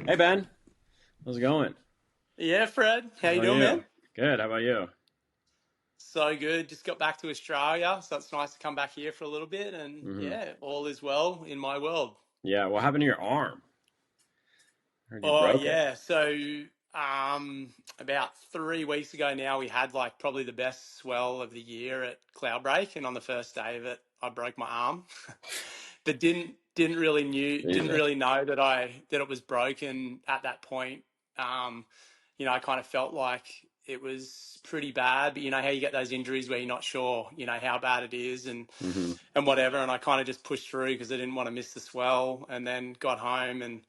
Hey Ben, how's it going? Yeah, Fred. How How you about doing, you? man? Good. How about you? So good. Just got back to Australia, so it's nice to come back here for a little bit. And hmm yeah, all is well in my world. Yeah. What happened to your arm? I heard you Oh broke it. yeah. About 3 weeks ago now, we had like probably the best swell of the year at Cloudbreak, and on the first day of it, I broke my arm, but didn't Jesus. really know that it was broken at that point. Um, I kind of felt like it was pretty bad, but you know how you get those injuries where you're not sure, how bad it is hmm and whatever. And I kind of just pushed through because I didn't want to miss the swell, and then got home and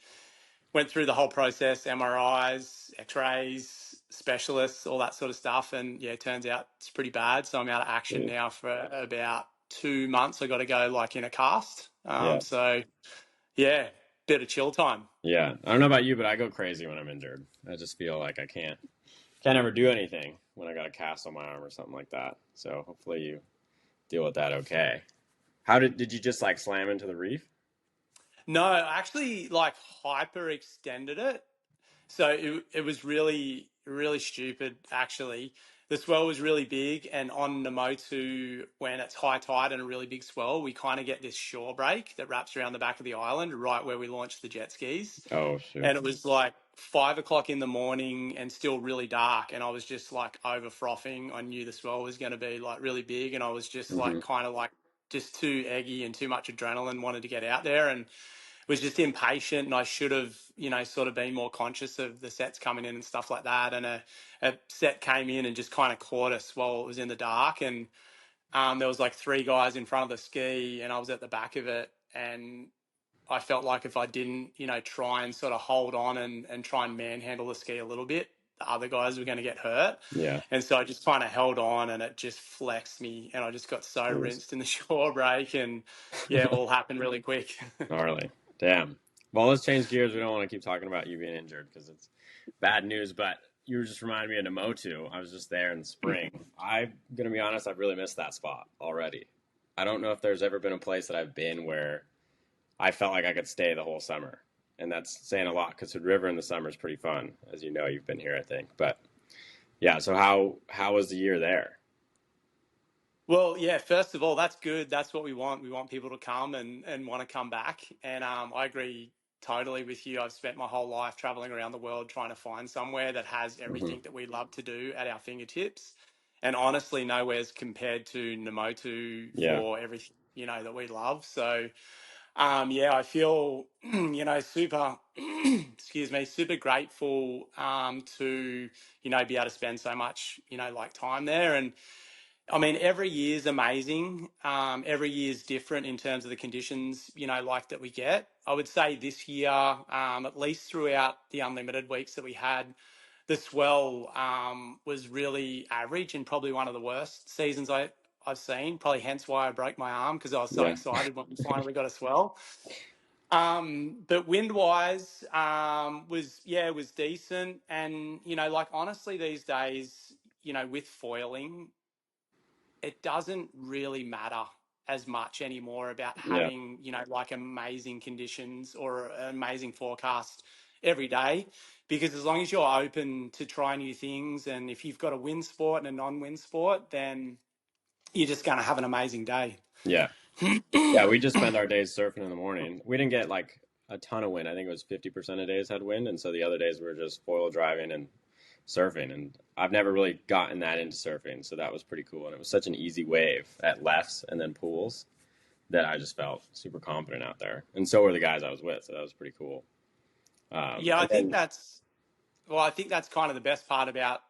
went through the whole process, MRIs, X-rays, specialists, all that sort of stuff. And yeah, it turns out it's pretty bad. So I'm out of action Jeez. now for about 2 months. I got to go like in a cast. Yeah. So yeah, bit of chill time. Yeah. I don't know about you, but I go crazy when I'm injured. I just feel like I can't ever do anything when I got a cast on my arm or something like that. So hopefully you deal with that okay. How did you just like slam into the reef? No, I actually like hyperextended it. So it was really, really stupid, actually. The swell was really big, and on Namotu, when it's high tide and a really big swell, we kind of get this shore break that wraps around the back of the island, right where we launched the jet skis. Oh shoot. And it was like 5 o'clock in the morning and still really dark. And I was just like over frothing. I knew the swell was going to be like really big, and I was just hmm like kind of like just too eggy and too much adrenaline, wanted to get out there. And was just impatient, and I should have, sort of been more conscious of the sets coming in and stuff like that. And a set came in and just kind of caught us while it was in the dark. And there was like three guys in front of the ski, and I was at the back of it. And I felt like if I didn't, try and sort of hold on and try and manhandle the ski a little bit, the other guys were going to get hurt. Yeah. And so I just kind of held on, and it just flexed me, and I just got so Jeez. rinsed in the shore break. And yeah, it all happened really quick. Gnarly. Damn. Well, let's change gears. We don't want to keep talking about you being injured because it's bad news. But you were just reminding me of Namotu. I was just there in the spring. I'm gonna be honest. I've really missed that spot already. I don't know if there's ever been a place that I've been where I felt like I could stay the whole summer, and that's saying a lot because Hood River in the summer is pretty fun, as you know. You've been here, I think. But yeah. So how was the year there? Well, yeah, first of all, that's good. That's what we want. We want people to come and want to come back. And I agree totally with you. I've spent my whole life traveling around the world trying to find somewhere that has hmm everything that we love to do at our fingertips. And honestly, nowhere's compared to Namotu Yeah. for everything, that we love. So, yeah, I feel, super, excuse me, super grateful to, be able to spend so much, like time there. And I mean, every year is amazing. Every year is different in terms of the conditions, like that we get. I would say this year, at least throughout the unlimited weeks that we had, the swell was really average and probably one of the worst seasons I've seen. Probably hence why I broke my arm, because I was so Yeah. excited when we finally got a swell. But wind wise, was decent. And, like honestly, these days, with foiling, it doesn't really matter as much anymore about Yeah. having, like amazing conditions or an amazing forecast every day. Because as long as you're open to try new things, and if you've got a wind sport and a non-wind sport, then you're just going to have an amazing day. Yeah. Yeah, we just spend our days surfing in the morning. We didn't get like a ton of wind. I think it was 50% of days had wind, and so the other days we were just foil driving and surfing. And I've never really gotten that into surfing, so that was pretty cool. And it was such an easy wave at lefts and then pools that I just felt super confident out there. And so were the guys I was with, so that was pretty cool. Yeah, And then I think that's kind of the best part about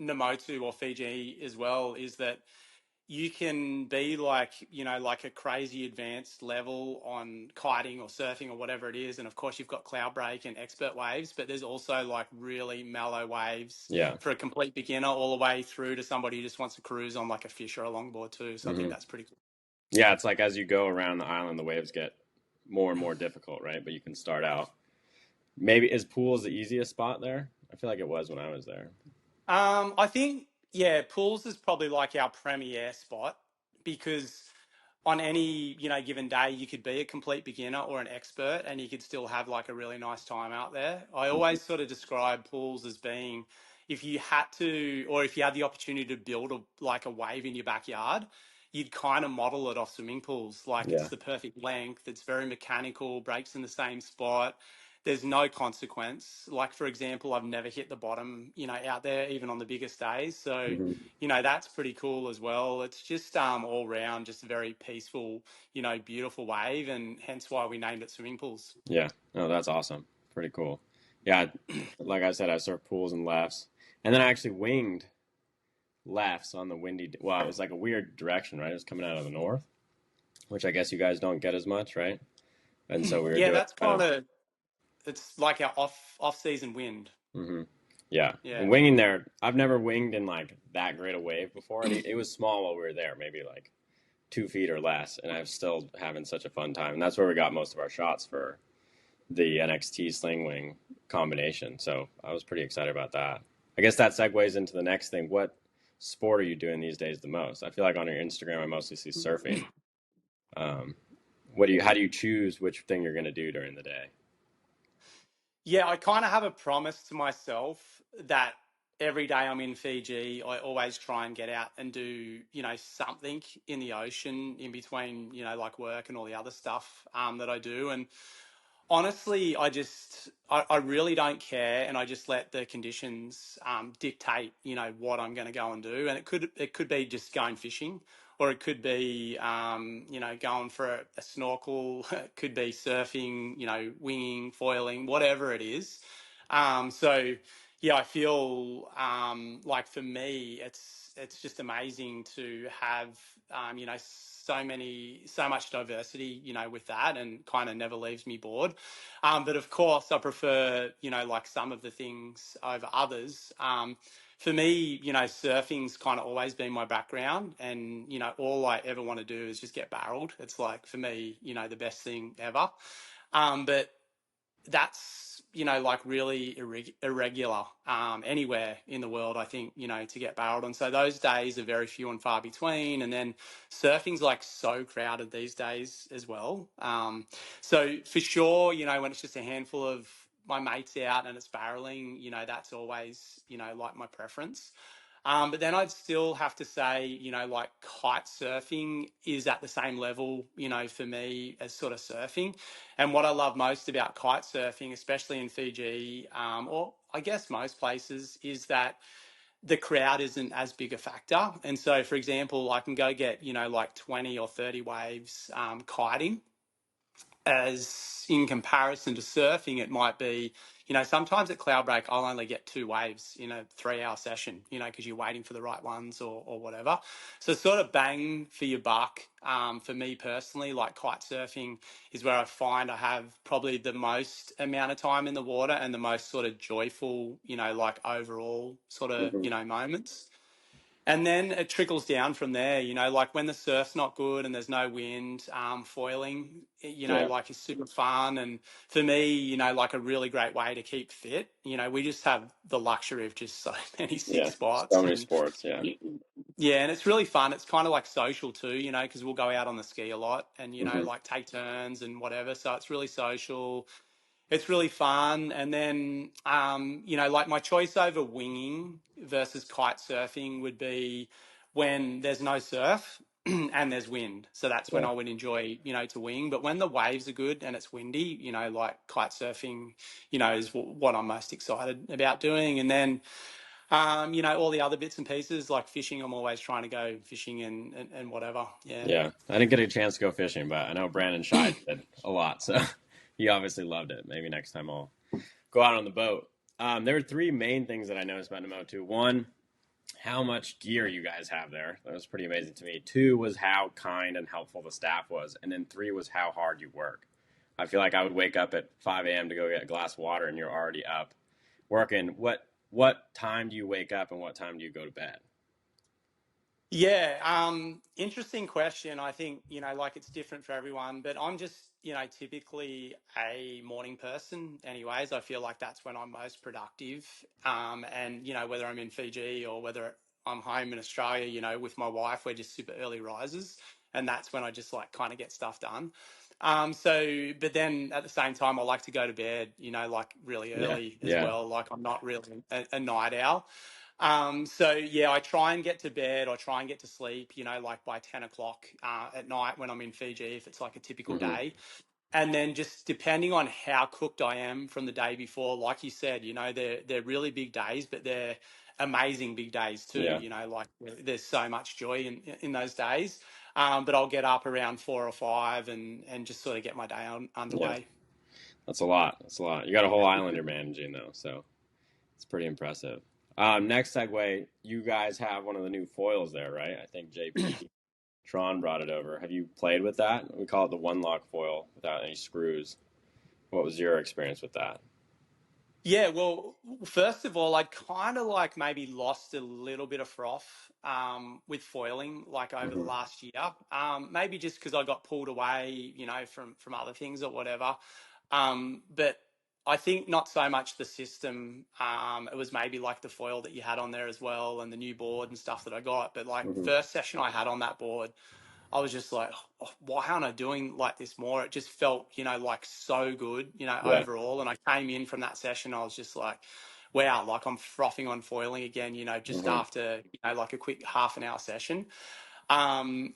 Namotu or Fiji as well, is that you can be like, like a crazy advanced level on kiting or surfing or whatever it is. And of course, you've got cloud break and expert waves, but there's also like really mellow waves yeah, for a complete beginner, all the way through to somebody who just wants to cruise on like a fish or a longboard too. So I think hmm that's pretty cool. yeah, it's like as you go around the island, the waves get more and more difficult, right? But you can start out. Maybe is pools the easiest spot there? I feel like it was when I was there. I think, yeah, pools is probably like our premier spot, because on any, given day, you could be a complete beginner or an expert, and you could still have like a really nice time out there. I Mhm. always sort of describe pools as being, if you had to, or if you had the opportunity to build like a wave in your backyard, you'd kind of model it off swimming pools. Like, it's Yeah. the perfect length, it's very mechanical, breaks in the same spot. There's no consequence. Like, for example, I've never hit the bottom, out there, even on the biggest days. So, Hmm. that's pretty cool as well. It's just all round, just a very peaceful, beautiful wave, and hence why we named it swimming pools. Yeah. No, that's awesome. Pretty cool. Yeah. Like I said, I surfed pools and lefts, and then I actually winged lefts on the windy. Well, it was like a weird direction, right? It was coming out of the north, which I guess you guys don't get as much, right? And so we were Yeah, doing that's kind kind of. of, it's like our off season wind. Hmm. Yeah, and Yeah. winging there, I've never winged in like that great a wave before, and it was small while we were there, maybe like 2 feet or less, and I'm still having such a fun time. And that's where we got most of our shots for the NXT sling wing combination. So I was pretty excited about that. I guess that segues into the next thing. What sport are you doing these days the most? I feel like on your Instagram, I mostly see surfing. Um, how do you choose which thing you're going to do during the day? Yeah, I kind of have a promise to myself that every day I'm in Fiji, I always try and get out and do, something in the ocean in between, like work and all the other stuff that I do. And honestly, I really don't care, and I just let the conditions dictate, what I'm going to go and do. And it could be just going fishing, or it could be, going for a snorkel. It could be surfing, winging, foiling, whatever it is. So yeah, I feel like for me, it's just amazing to have so much diversity, with that, and kind of never leaves me bored. But of course, I prefer, like some of the things over others. For me, surfing's kind of always been my background, and all I ever want to do is just get barreled. It's like, for me, the best thing ever. But that's, like really irregular anywhere in the world, I think, to get barreled. And so those days are very few and far between. And then surfing's like so crowded these days as well. So for sure, when it's just a handful of my mates out and it's barreling, that's always, like my preference. But then I'd still have to say, like kite surfing is at the same level, for me as sort of surfing. And what I love most about kite surfing, especially in Fiji, or I guess most places, is that the crowd isn't as big a factor. And so, for example, I can go get, like 20 or 30 waves kiting, as in comparison to surfing, it might be, sometimes at Cloudbreak, I'll only get 2 waves in a 3 hour session, because you're waiting for the right ones, or whatever. So sort of bang for your buck. For me personally, like kite surfing is where I find I have probably the most amount of time in the water and the most sort of joyful, like overall sort of, Hmm. moments. And then it trickles down from there, like when the surf's not good and there's no wind, foiling, Yeah. like is super fun. And for me, like a really great way to keep fit. We just have the luxury of just so many sick Yeah. So spots. many And sports. Yeah. yeah, and it's really fun. It's kind of like social too, because we'll go out on the ski a lot and, Hmm. like take turns and whatever. So it's really social. It's really fun. And then, like my choice over winging versus kite surfing would be when there's no surf and there's wind. So that's when Yeah. I would enjoy, to wing. But when the waves are good and it's windy, like kite surfing, is what I'm most excited about doing. And then, all the other bits and pieces like fishing, I'm always trying to go fishing and whatever. Yeah. Yeah. I didn't get a chance to go fishing, but I know Brandon Scheid did a lot, so he obviously loved it. Maybe next time I'll go out on the boat. There were three main things that I noticed about Nemo 2. One, how much gear you guys have there. That was pretty amazing to me. Two was how kind and helpful the staff was. And then three was how hard you work. I feel like I would wake up at 5 a.m. to go get a glass of water and you're already up working. What time do you wake up and what time do you go to bed? Yeah, interesting question. I think, like it's different for everyone, but I'm just, typically a morning person anyways. I feel like that's when I'm most productive. And, whether I'm in Fiji or whether I'm home in Australia, with my wife, we're just super early risers. and that's when I just like kind of get stuff done. But then at the same time, I like to go to bed, like really Yeah. early as Yeah. well. Like I'm not really a night owl. I try and get to bed. I try and get to sleep, like by 10 o'clock at night when I'm in Fiji, if it's like a typical Hmm. day. And then just depending on how cooked I am from the day before, like you said, they're really big days, but they're amazing big days too. Yeah. Like there's so much joy in those days. But I'll get up around 4 or 5 and just sort of get my day Yeah. underway. That's a lot. That's a lot. You got a whole island you're managing though, so it's pretty impressive. Next segue, you guys have one of the new foils there, right? I think JP Tron brought it over. Have you played with that? We call it the one lock foil without any screws. What was your experience with that? Yeah, well, first of all, I kind of like maybe lost a little bit of froth with foiling like over the Hmm. last year. Maybe just because I got pulled away, from other things or whatever. But I think not so much the system. It was maybe like the foil that you had on there as well and the new board and stuff that I got. But like Hmm. first session I had on that board, I was just like, oh, why aren't I doing like this more? It just felt, like so good, Yeah. overall. And I came in from that session, I was just like, wow, like I'm frothing on foiling again, just Hmm. after, like a quick half an hour session.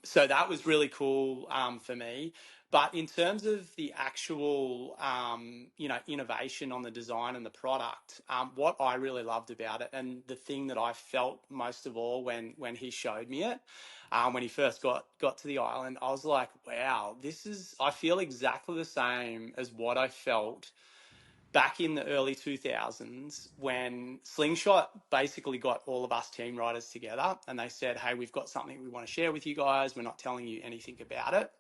So that was really cool for me. But in terms of the actual, innovation on the design and the product, what I really loved about it, and the thing that I felt most of all when he showed me it, when he first got to the island, I was like, wow, I feel exactly the same as what I felt back in the early 2000s when Slingshot basically got all of us team riders together and they said, hey, we've got something we want to share with you guys. We're not telling you anything about it.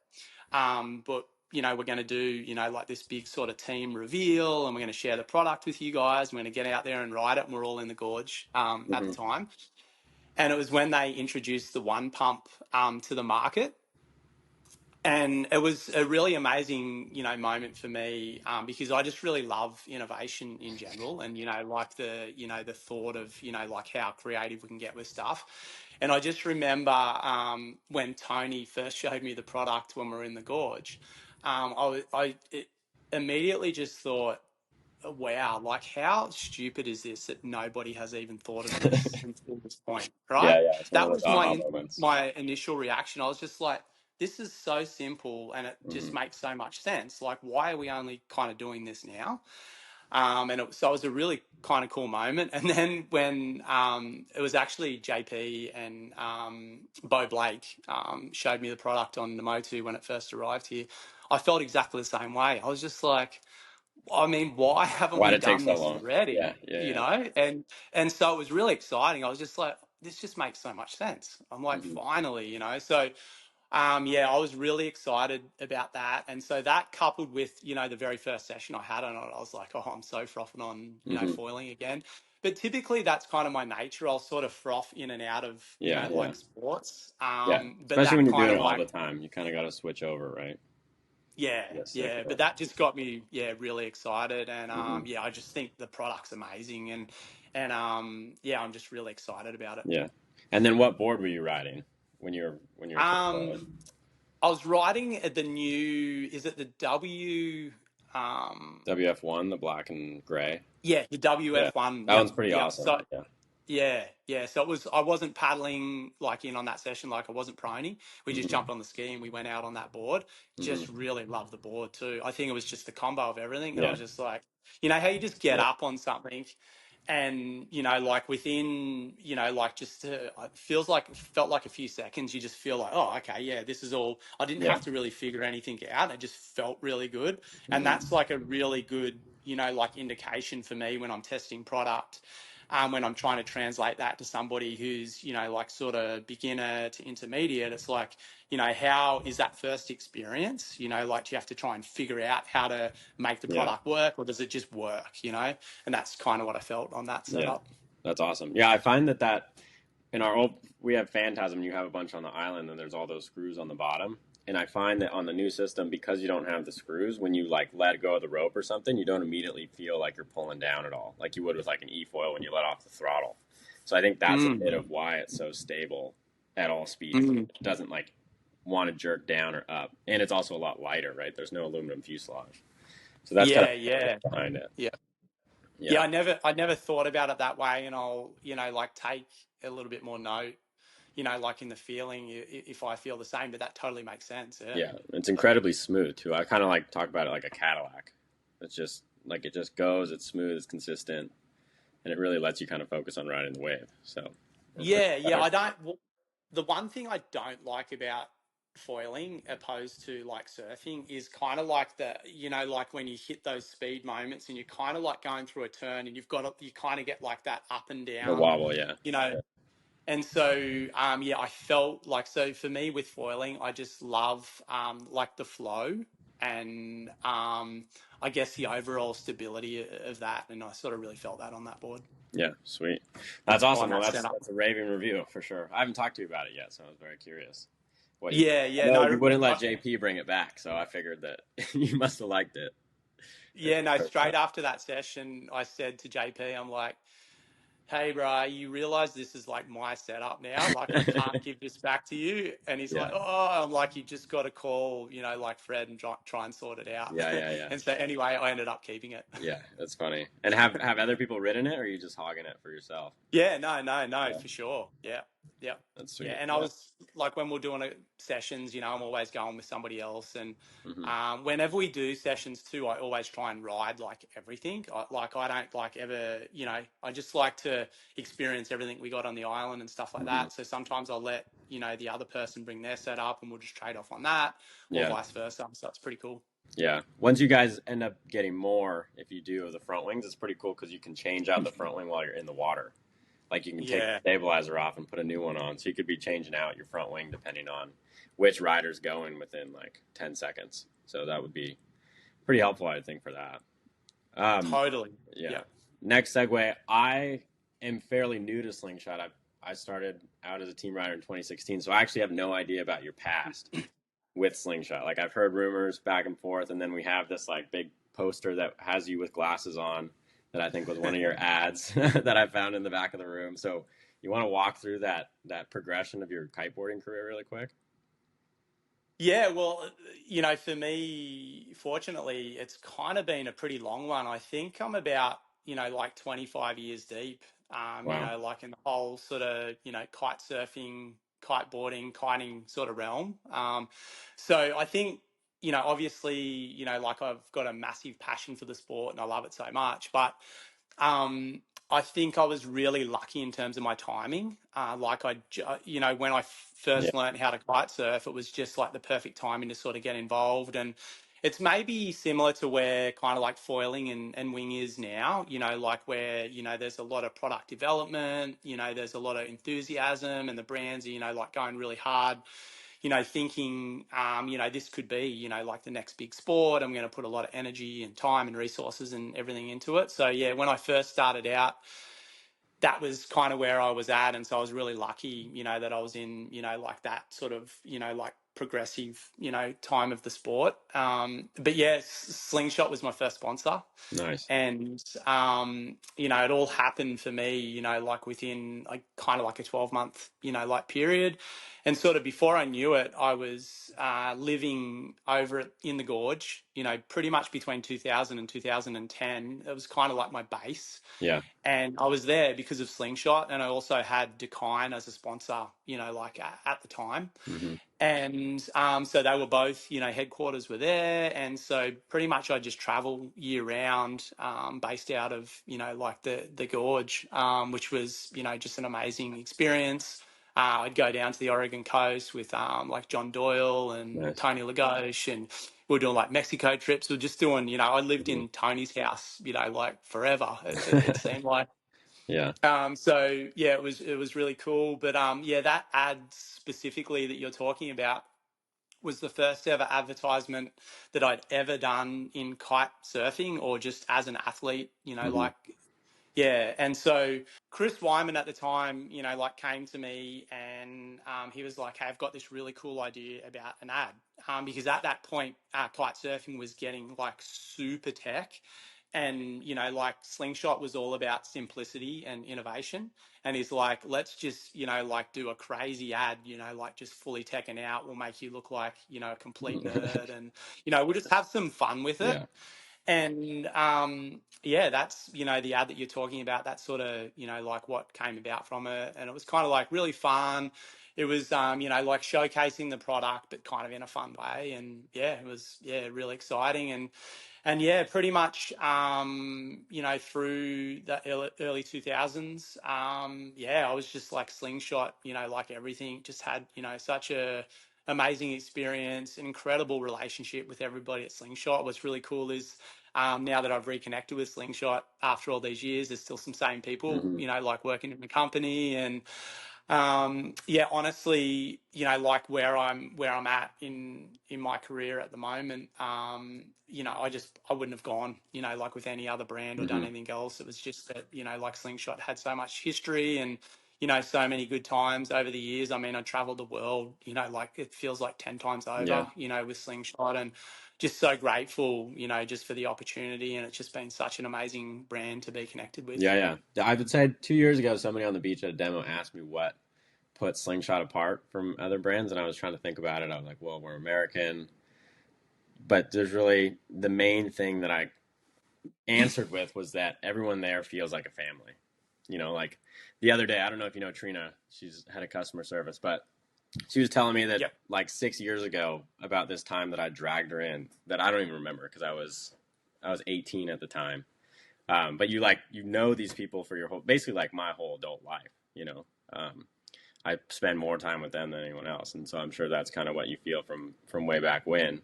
But we're going to do, like this big sort of team reveal and we're going to share the product with you guys. We're going to get out there and ride it. And we're all in the gorge at the Hmm. time. And it was when they introduced the one pump to the market, and it was a really amazing, moment for me because I just really love innovation in general, and like the thought of like how creative we can get with stuff. And I just remember when Tony first showed me the product when we were in the gorge, immediately just thought, wow, like how stupid is this that nobody has even thought of this until this point, right? Yeah, yeah. It's one of That those was aha my moments. my initial reaction. I was just like, this is so simple and it just Hmm. makes so much sense. Like, why are we only kind of doing this now? So it was a really kind of cool moment. And then when it was actually JP and Bo Blake showed me the product on the Motu when it first arrived here, I felt exactly the same way. I was just like, I mean, why haven't Why'd we it take done so this long? Yeah, already? yeah, yeah. And so it was really exciting. I was just like, this just makes so much sense. I'm like, Hmm. finally, So yeah, I was really excited about that. And so that coupled with, the very first session I had on it, I was like, oh, I'm so frothing on, Hmm. foiling again. But typically that's kind of my nature. I'll sort of froth in and out of, Yeah, yeah, like sports. yeah. But Especially that when you're kind doing of it all like, the time, you kind of got to switch over, right? yeah, Get sick yeah, of but it. that just got me, yeah, really excited, and Hmm. yeah, I just think the product's amazing, and yeah, I'm just really excited about it. Yeah. And then what board were you riding when you were first Um, going? I was riding at the new, is it the W? Um, WF1, the black and gray. yeah, the Yeah, WF1. that Yep, one's pretty yep. awesome. So Yeah. yeah, yeah. So I wasn't paddling like in on that session, like I wasn't proning. We just Hmm. jumped on the ski and we went out on that board. Just Hmm. really loved the board too. I think it was just the combo of everything. And I Yeah. was just like, how you just get Yeah. up on something and, like within, like just felt like a few seconds, you just feel like, oh, okay, yeah, this is all. I didn't Yeah. have to really figure anything out. It just felt really good. And Hmm. that's like a really good, like indication for me when I'm testing product, when I'm trying to translate that to somebody who's, like sort of beginner to intermediate. It's like, how is that first experience? Like, do you have to try and figure out how to make the Yeah. product work, or does it just work? And that's kind of what I felt on that Yeah. setup. That's awesome. Yeah, I find that in our old we have Phantasm. You have a bunch on the island, and there's all those screws on the bottom. And I find that on the new system, because you don't have the screws, when you like let go of the rope or something, you don't immediately feel like you're pulling down at all, like you would with like an e-foil when you let off the throttle. So I think that's a bit Mm, of why it's so stable at all speeds. mm, It doesn't like want to jerk down or up, and it's also a lot lighter, right? There's no aluminum fuselage, so that's kind Yeah, of yeah, behind it. yeah, yeah. Yeah, I never thought about it that way, and I'll, like take a little bit more note, like in the feeling, if I feel the same. But that totally makes sense. Yeah. yeah, it's incredibly smooth too. I kind of like talk about it like a Cadillac. It's just like it just goes. It's smooth. It's consistent, and it really lets you kind of focus on riding the wave. So we're pretty Yeah, yeah. better. I don't. The one thing I don't like about foiling opposed to like surfing is kind of like like when you hit those speed moments and you're kind of like going through a turn and you kind of get like that up and The down, wobble, yeah, you know. And so, yeah, I felt like, so for me with foiling, I just love, like the flow and, I guess the overall stability of that. And I sort of really felt that on that board, yeah, sweet. That's awesome. on Well, that setup. that's a raving review for sure. I haven't talked to you about it yet, so I was very curious what you think. Yeah, I yeah, know no, you wouldn't let JP bring it back, so I figured that you must have liked it. yeah, no, straight after that session, I said to JP, I'm like, hey, bro, you realize this is like my setup now. Like, I can't give this back to you. And he's like, Yeah, oh, I'm like, you just got to call, like Fred and try and sort it out. yeah, yeah, yeah, And so anyway, I ended up keeping it. yeah. That's funny. And have other people ridden it, or are you just hogging it for yourself? Yeah, no, Yeah, for sure. Yeah, yeah, that's yeah. sweet. And I Yeah. was like, when we're doing sessions, I'm always going with somebody else. And Hmm. whenever we do sessions too, I always try and ride like everything. I don't like ever, I just like to experience everything we got on the island and stuff like Hmm. that. So sometimes I'll let, the other person bring their setup and we'll just trade off on that, or Yeah. vice versa. So it's pretty cool. Yeah. Once you guys end up getting more, if you do of the front wings, it's pretty cool because you can change out the front wing while you're in the water. Like you can take Yeah, the stabilizer off and put a new one on. So you could be changing out your front wing depending on which rider's going within like 10 seconds. So that would be pretty helpful, I think, for that. Um, totally. yeah. Yeah. Next segue. I am fairly new to Slingshot. I started out as a team rider in 2016, so I actually have no idea about your past with Slingshot. Like I've heard rumors back and forth, and then we have this like big poster that has you with glasses on that I think was one of your ads that I found in the back of the room. So you want to walk through that progression of your kiteboarding career really quick? Yeah, well, for me, fortunately, it's kind of been a pretty long one. I think I'm about, like 25 years deep, Wow. like in the whole sort of, kite surfing, kiteboarding, kiting sort of realm. So I think, obviously, like I've got a massive passion for the sport and I love it so much, but um, I think I was really lucky in terms of my timing. When I Yeah. first learned how to kite surf, it was just like the perfect timing to sort of get involved. And it's maybe similar to where kind of like foiling and wing is now, like where, there's a lot of product development, there's a lot of enthusiasm and the brands are, like going really hard, thinking, this could be, like the next big sport. I'm going to put a lot of energy and time and resources and everything into it. So yeah, when I first started out, that was kind of where I was at. And so I was really lucky, that I was in, like that sort of, like progressive, time of the sport. But yeah, Slingshot was my first sponsor. Nice. And, it all happened for me, like within like kind of like a 12-month, like period. And sort of before I knew it, I was living over in the gorge, pretty much between 2000 and 2010. It was kind of like my base. Yeah. And I was there because of Slingshot. And I also had Decline as a sponsor, like at the time. Hmm. And so they were both, headquarters were there. And so pretty much I just travel year round, based out of, like the gorge, which was, just an amazing experience. I'd go down to the Oregon coast with like John Doyle and Nice. Tony Lagos, and we were doing like Mexico trips. We are just doing, I lived Hmm. in Tony's house, like forever. It seemed like. Yeah. So yeah, it was really cool. But yeah, that ad specifically that you're talking about was the first ever advertisement that I'd ever done in kite surfing or just as an athlete, Hmm. like, yeah. And so Chris Wyman at the time, like came to me and he was like, hey, I've got this really cool idea about an ad. Because at that point, kite surfing was getting like super tech. and like Slingshot was all about simplicity and innovation, and he's like, let's just like do a crazy ad, like just fully teching out, we'll make you look like a complete nerd, and we'll just have some fun with it. Yeah. And yeah, that's the ad that you're talking about. That's sort of like what came about from it, and it was kind of like really fun. It was like showcasing the product, but kind of in a fun way. And yeah, it was really exciting. And yeah, pretty much through the early 2000s, yeah, I was just like Slingshot, like everything. Just had such a amazing experience, an incredible relationship with everybody at Slingshot. What's really cool is now that I've reconnected with Slingshot after all these years, there's still some same people, Mm-hmm. like working in the company. And yeah, honestly, like where I'm at in my career at the moment, I wouldn't have gone, like with any other brand or done Mm-hmm. anything else. It was just that, like Slingshot had so much history and so many good times over the years. I mean, I traveled the world, like it feels like 10 times Yeah. over, with Slingshot, and just so grateful, just for the opportunity. And it's just been such an amazing brand to be connected with. Yeah. I would say 2 years ago, somebody on the beach at a demo asked me what put Slingshot apart from other brands, and I was trying to think about it. I was like, well, we're American, but there's really the main thing that I answered with was that everyone there feels like a family. Like the other day, I don't know if you know Trina, she's head of customer service, but she was telling me that Yep. like 6 years ago about this time that I dragged her in that I don't even remember because I was 18 at the time. But these people for your whole, basically like my whole adult life. I spend more time with them than anyone else, and so I'm sure that's kind of what you feel from way back when,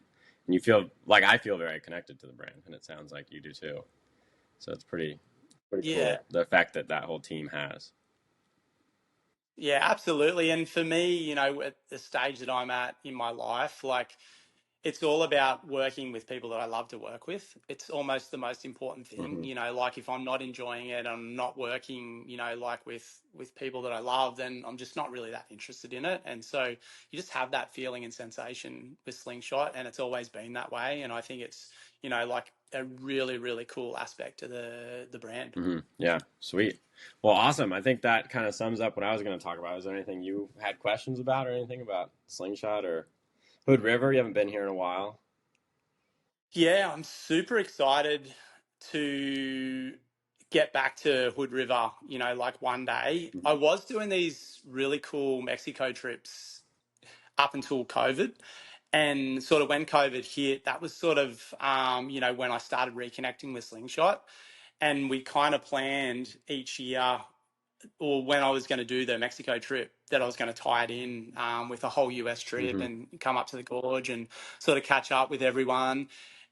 and you feel like I feel very connected to the brand, and it sounds like you do too. So it's pretty Yeah. cool the effect that whole team has. Yeah, absolutely. And for me, at the stage that I'm at in my life, like it's all about working with people that I love to work with. It's almost the most important thing, Hmm. like if I'm not enjoying it, I'm not working, like with people that I love, then I'm just not really that interested in it. And so you just have that feeling and sensation with Slingshot, and it's always been that way. And I think it's, like a really, really cool aspect to the brand. Hmm. Yeah, sweet. Well, awesome. I think that kind of sums up what I was going to talk about. Is there anything you had questions about, or anything about Slingshot or Hood River? You haven't been here in a while. Yeah, I'm super excited to get back to Hood River, like one day. I was doing these really cool Mexico trips up until COVID. And sort of when COVID hit, that was sort of, when I started reconnecting with Slingshot. And we kind of planned each year, or when I was going to do the Mexico trip, that I was going to tie it in with a whole US trip Hmm. and come up to the gorge and sort of catch up with everyone.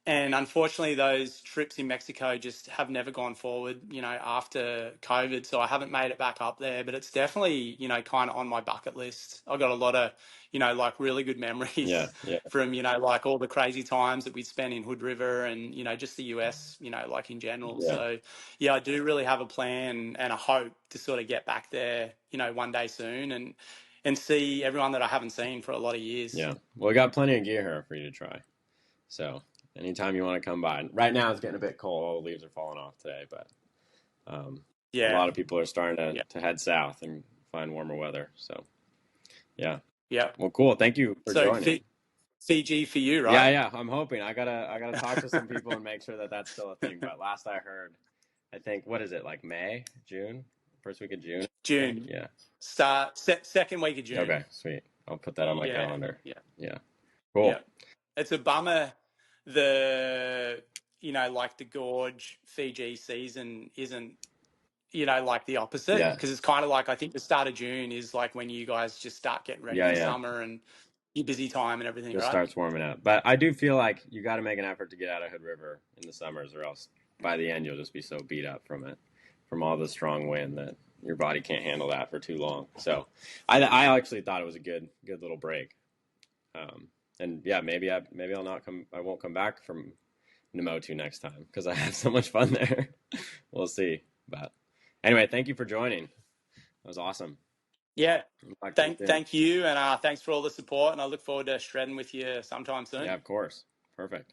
And unfortunately, those trips in Mexico just have never gone forward, after COVID. So I haven't made it back up there, but it's definitely, kind of on my bucket list. I got a lot of, like really good Yeah, memories yeah, from, like all the crazy times that we spent in Hood River and, just the US, like in general. yeah, So yeah, I do really have a plan and a hope to sort of get back there, one day soon and see everyone that I haven't seen for a lot of years. yeah. Well, we got plenty of gear here for you to try. So anytime you want to come by. Right now it's getting a bit cold. All the leaves are falling off today, but um, a Yeah, lot of people are starting yeah, to head south and find warmer weather. So yeah. yeah. Well, cool. Thank you for So joining. Fiji for you, Yeah, right? yeah. I'm hoping I gotta talk to some people and make sure that that's still a thing. But last I heard, I think what is it like May, June, first week of June? I think. June. Yeah. Second week of June. Okay. Sweet. I'll put that on my Yeah, calendar. yeah, Yeah. yeah. Cool. It's a bummer the like the gorge Fiji season isn't like the opposite, Yeah. because it's kind of like I think the start of June is like when you guys just start getting ready Yeah. for Yeah. summer and your busy time and everything, Just right? starts warming up. But I do feel like you got to make an effort to get out of Hood River in the summers, or else by the end you'll just be so beat up from it, from all the strong wind that your body can't handle that for too long. So I actually thought it was a good little break. Um, and yeah, maybe I'll not come. I won't come back from Namotu next time because I have so much fun there. We'll see. But anyway, thank you for joining. That was awesome. Yeah. Talk to you Thank soon. thank you, and thanks for all the support, and I look forward to shredding with you sometime Yeah, soon. of course. Perfect.